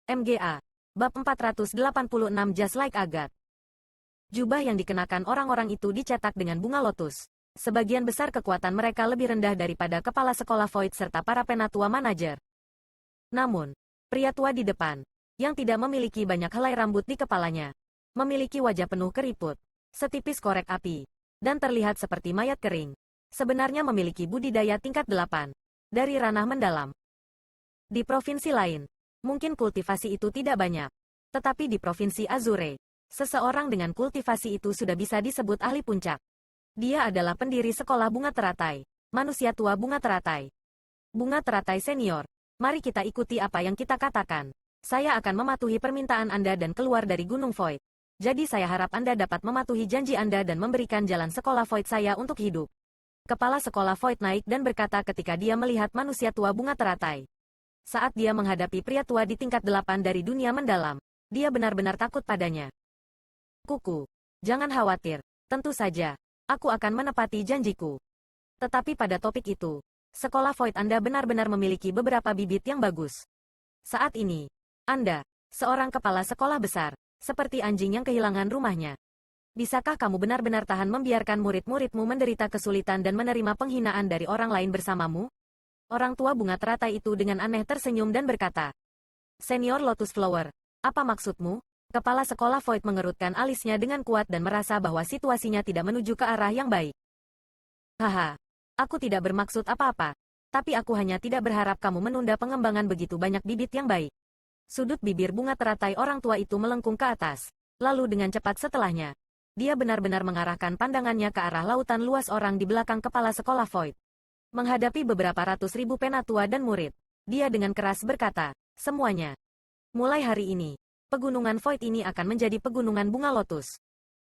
MGA. Bab 486 Just Like Agatha. Jubah yang dikenakan orang-orang itu dicetak dengan bunga lotus. Sebagian besar kekuatan mereka lebih rendah daripada kepala sekolah Void serta para penatua manajer. Namun, pria tua di depan, yang tidak memiliki banyak helai rambut di kepalanya, memiliki wajah penuh keriput, setipis korek api, dan terlihat seperti mayat kering, sebenarnya memiliki budidaya tingkat 8, dari ranah mendalam. Di provinsi lain, mungkin kultivasi itu tidak banyak, tetapi di provinsi Azure, seseorang dengan kultivasi itu sudah bisa disebut ahli puncak. Dia adalah pendiri sekolah bunga teratai, manusia tua bunga teratai. Bunga teratai senior, mari kita ikuti apa yang kita katakan. Saya akan mematuhi permintaan Anda dan keluar dari Gunung Void. Jadi saya harap Anda dapat mematuhi janji Anda dan memberikan jalan sekolah Void saya untuk hidup. Kepala sekolah Void naik dan berkata ketika dia melihat manusia tua bunga teratai. Saat dia menghadapi pria tua di tingkat 8 dari dunia mendalam, dia benar-benar takut padanya. Kuku, jangan khawatir, tentu saja. Aku akan menepati janjiku. Tetapi pada topik itu, sekolah Void Anda benar-benar memiliki beberapa bibit yang bagus. Saat ini, Anda, seorang kepala sekolah besar, seperti anjing yang kehilangan rumahnya. Bisakah kamu benar-benar tahan membiarkan murid-muridmu menderita kesulitan dan menerima penghinaan dari orang lain bersamamu? Orang tua bunga teratai itu dengan aneh tersenyum dan berkata, Senior Lotus Flower, apa maksudmu? Kepala sekolah Void mengerutkan alisnya dengan kuat dan merasa bahwa situasinya tidak menuju ke arah yang baik. Haha, aku tidak bermaksud apa-apa, tapi aku hanya tidak berharap kamu menunda pengembangan begitu banyak bibit yang baik. Sudut bibir bunga teratai orang tua itu melengkung ke atas, lalu dengan cepat setelahnya, dia benar-benar mengarahkan pandangannya ke arah lautan luas orang di belakang kepala sekolah Void. Menghadapi beberapa ratus ribu penatua dan murid, dia dengan keras berkata, semuanya. Mulai hari ini, pegunungan Void ini akan menjadi pegunungan bunga lotus.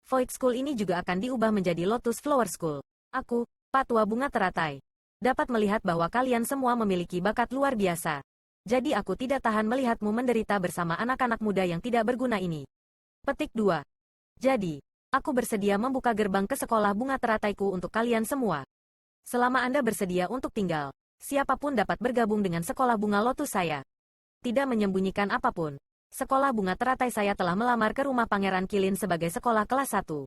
Void School ini juga akan diubah menjadi Lotus Flower School. Aku, Pak Tua Bunga Teratai, dapat melihat bahwa kalian semua memiliki bakat luar biasa. Jadi aku tidak tahan melihatmu menderita bersama anak-anak muda yang tidak berguna ini. Petik 2. Jadi, aku bersedia membuka gerbang ke sekolah bunga terataiku untuk kalian semua. Selama Anda bersedia untuk tinggal, siapapun dapat bergabung dengan sekolah bunga lotus saya. Tidak menyembunyikan apapun. Sekolah bunga teratai saya telah melamar ke rumah Pangeran Kilin sebagai sekolah kelas 1.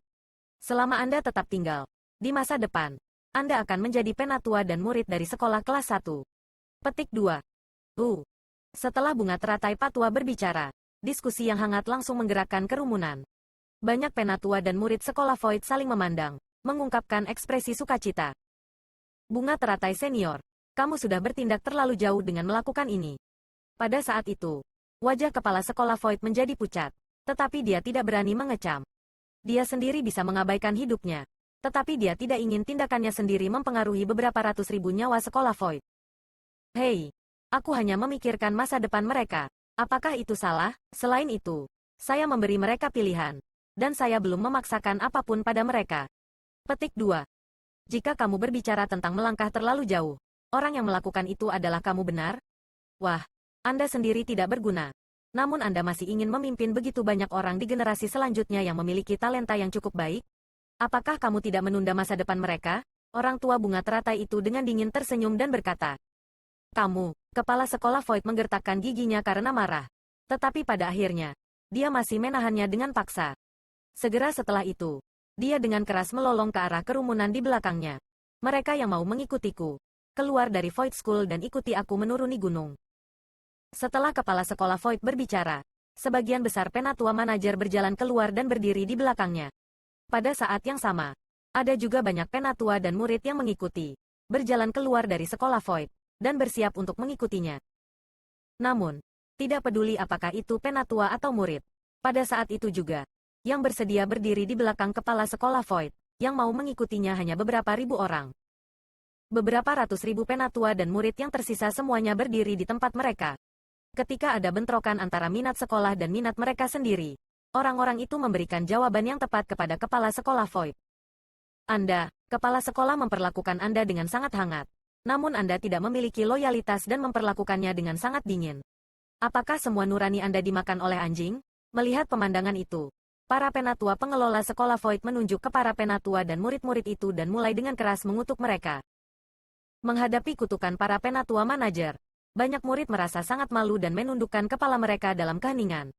Selama Anda tetap tinggal, di masa depan, Anda akan menjadi penatua dan murid dari sekolah kelas 1. Petik 2. Setelah bunga teratai patua berbicara, diskusi yang hangat langsung menggerakkan kerumunan. Banyak penatua dan murid sekolah Void saling memandang, mengungkapkan ekspresi sukacita. Bunga teratai senior, kamu sudah bertindak terlalu jauh dengan melakukan ini. Pada saat itu, wajah kepala sekolah Void menjadi pucat, tetapi dia tidak berani mengecam. Dia sendiri bisa mengabaikan hidupnya, tetapi dia tidak ingin tindakannya sendiri mempengaruhi beberapa ratus ribu nyawa sekolah Void. Hei, aku hanya memikirkan masa depan mereka. Apakah itu salah? Selain itu, saya memberi mereka pilihan, dan saya belum memaksakan apapun pada mereka. Petik 2. Jika kamu berbicara tentang melangkah terlalu jauh, orang yang melakukan itu adalah kamu benar? Wah, Anda sendiri tidak berguna. Namun Anda masih ingin memimpin begitu banyak orang di generasi selanjutnya yang memiliki talenta yang cukup baik? Apakah kamu tidak menunda masa depan mereka? Orang tua bunga teratai itu dengan dingin tersenyum dan berkata, kamu, kepala sekolah Void menggertakkan giginya karena marah. Tetapi pada akhirnya, dia masih menahannya dengan paksa. Segera setelah itu, dia dengan keras melolong ke arah kerumunan di belakangnya. Mereka yang mau mengikutiku, keluar dari Void School dan ikuti aku menuruni gunung. Setelah kepala sekolah Void berbicara, sebagian besar penatua manajer berjalan keluar dan berdiri di belakangnya. Pada saat yang sama, ada juga banyak penatua dan murid yang mengikuti, berjalan keluar dari sekolah Void, dan bersiap untuk mengikutinya. Namun, tidak peduli apakah itu penatua atau murid, pada saat itu juga, yang bersedia berdiri di belakang kepala sekolah Void, yang mau mengikutinya hanya beberapa ribu orang. Beberapa ratus ribu penatua dan murid yang tersisa semuanya berdiri di tempat mereka. Ketika ada bentrokan antara minat sekolah dan minat mereka sendiri, orang-orang itu memberikan jawaban yang tepat kepada kepala sekolah Void. Anda, kepala sekolah memperlakukan Anda dengan sangat hangat, namun Anda tidak memiliki loyalitas dan memperlakukannya dengan sangat dingin. Apakah semua nurani Anda dimakan oleh anjing? Melihat pemandangan itu, para penatua pengelola sekolah Void menunjuk ke para penatua dan murid-murid itu dan mulai dengan keras mengutuk mereka. Menghadapi kutukan para penatua manajer, Banyak murid merasa sangat malu dan menundukkan kepala mereka dalam keheningan.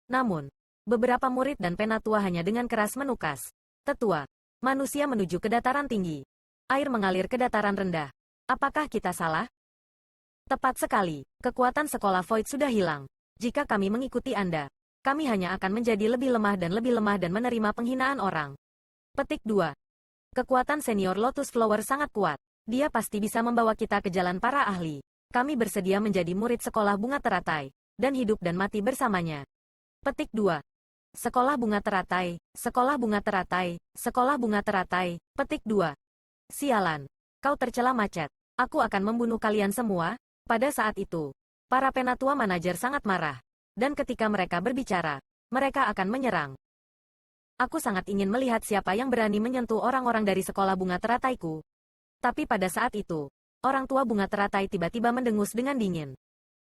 Namun, beberapa murid dan penatua hanya dengan keras menukas. Tetua, manusia menuju ke dataran tinggi. Air mengalir ke dataran rendah. Apakah kita salah? Tepat sekali, kekuatan sekolah Void sudah hilang. Jika kami mengikuti Anda, kami hanya akan menjadi lebih lemah dan menerima penghinaan orang. Petik 2. Kekuatan senior Lotus Flower sangat kuat. Dia pasti bisa membawa kita ke jalan para ahli. Kami bersedia menjadi murid sekolah bunga teratai, dan hidup dan mati bersamanya. Petik 2. Sekolah bunga teratai, sekolah bunga teratai, sekolah bunga teratai. Petik 2. Sialan, kau tercela macet. Aku akan membunuh kalian semua. Pada saat itu, para penatua manajer sangat marah. Dan ketika mereka berbicara, mereka akan menyerang. Aku sangat ingin melihat siapa yang berani menyentuh orang-orang dari sekolah bunga terataiku. Tapi pada saat itu, orang tua bunga teratai tiba-tiba mendengus dengan dingin.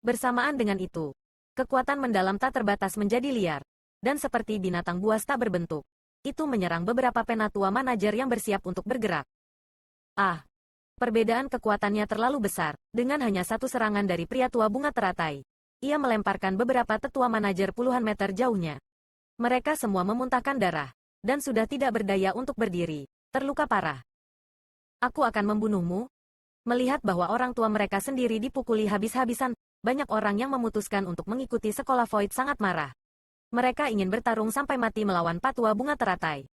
Bersamaan dengan itu, kekuatan mendalam tak terbatas menjadi liar. Dan seperti binatang buas tak berbentuk, itu menyerang beberapa penatua manajer yang bersiap untuk bergerak. Perbedaan kekuatannya terlalu besar, dengan hanya satu serangan dari pria tua bunga teratai. Ia melemparkan beberapa tetua manajer puluhan meter jauhnya. Mereka semua memuntahkan darah, dan sudah tidak berdaya untuk berdiri, terluka parah. Aku akan membunuhmu. Melihat bahwa orang tua mereka sendiri dipukuli habis-habisan, banyak orang yang memutuskan untuk mengikuti sekolah Void sangat marah. Mereka ingin bertarung sampai mati melawan patua bunga teratai.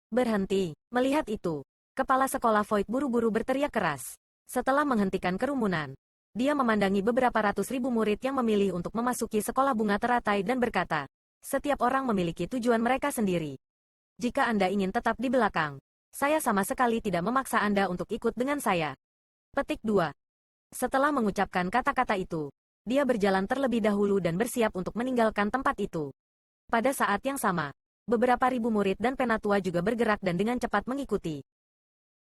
Berhenti, melihat itu. Kepala sekolah Void buru-buru berteriak keras. Setelah menghentikan kerumunan, dia memandangi beberapa ratus ribu murid yang memilih untuk memasuki sekolah bunga teratai dan berkata, setiap orang memiliki tujuan mereka sendiri. Jika Anda ingin tetap di belakang, saya sama sekali tidak memaksa Anda untuk ikut dengan saya. Petik 2. Setelah mengucapkan kata-kata itu, dia berjalan terlebih dahulu dan bersiap untuk meninggalkan tempat itu. Pada saat yang sama, beberapa ribu murid dan penatua juga bergerak dan dengan cepat mengikuti.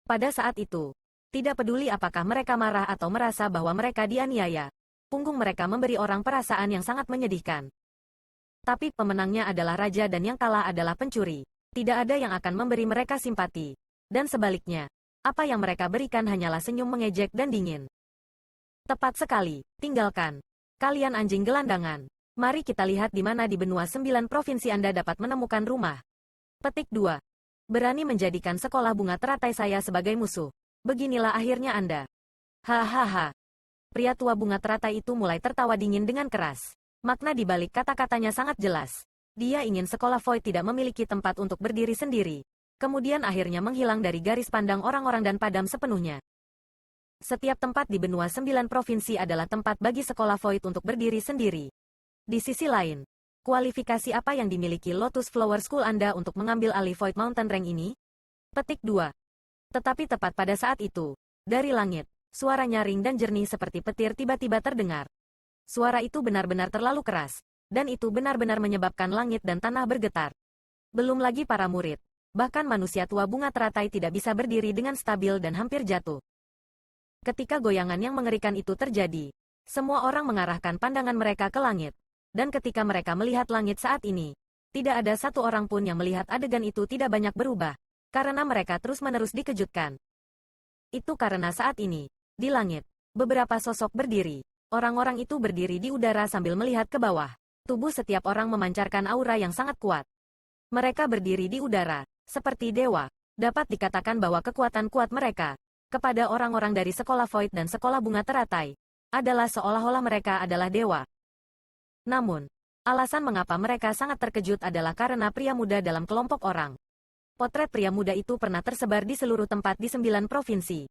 Pada saat itu, tidak peduli apakah mereka marah atau merasa bahwa mereka dianiaya, punggung mereka memberi orang perasaan yang sangat menyedihkan. Tapi pemenangnya adalah raja dan yang kalah adalah pencuri. Tidak ada yang akan memberi mereka simpati. Dan sebaliknya, apa yang mereka berikan hanyalah senyum mengejek dan dingin. Tepat sekali, tinggalkan. Kalian anjing gelandangan. Mari kita lihat di mana di benua 9 provinsi Anda dapat menemukan rumah. Petik 2. Berani menjadikan sekolah bunga teratai saya sebagai musuh. Beginilah akhirnya Anda. Hahaha. Pria tua bunga teratai itu mulai tertawa dingin dengan keras. Makna di balik kata-katanya sangat jelas. Dia ingin sekolah Void tidak memiliki tempat untuk berdiri sendiri. Kemudian akhirnya menghilang dari garis pandang orang-orang dan padam sepenuhnya. Setiap tempat di benua 9 provinsi adalah tempat bagi sekolah Void untuk berdiri sendiri. Di sisi lain, kualifikasi apa yang dimiliki Lotus Flower School Anda untuk mengambil alih Void Mountain Rank ini? Petik 2. Tetapi tepat pada saat itu, dari langit, suara nyaring dan jernih seperti petir tiba-tiba terdengar. Suara itu benar-benar terlalu keras, dan itu benar-benar menyebabkan langit dan tanah bergetar. Belum lagi para murid, bahkan manusia tua bunga teratai tidak bisa berdiri dengan stabil dan hampir jatuh. Ketika goyangan yang mengerikan itu terjadi, semua orang mengarahkan pandangan mereka ke langit. Dan ketika mereka melihat langit saat ini, tidak ada satu orang pun yang melihat adegan itu tidak banyak berubah, karena mereka terus-menerus dikejutkan. Itu karena saat ini, di langit, beberapa sosok berdiri. Orang-orang itu berdiri di udara sambil melihat ke bawah. Tubuh setiap orang memancarkan aura yang sangat kuat. Mereka berdiri di udara, seperti dewa. Dapat dikatakan bahwa kekuatan kuat mereka, kepada orang-orang dari sekolah Void dan sekolah bunga teratai, adalah seolah-olah mereka adalah dewa. Namun, alasan mengapa mereka sangat terkejut adalah karena pria muda dalam kelompok orang. Potret pria muda itu pernah tersebar di seluruh tempat di 9 provinsi.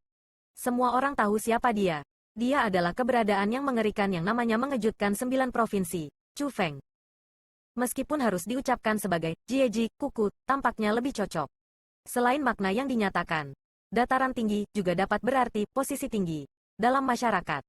Semua orang tahu siapa dia. Dia adalah keberadaan yang mengerikan yang namanya mengejutkan 9 provinsi, Chu Feng. Meskipun harus diucapkan sebagai Jieji, kuku, tampaknya lebih cocok. Selain makna yang dinyatakan, dataran tinggi juga dapat berarti posisi tinggi dalam masyarakat.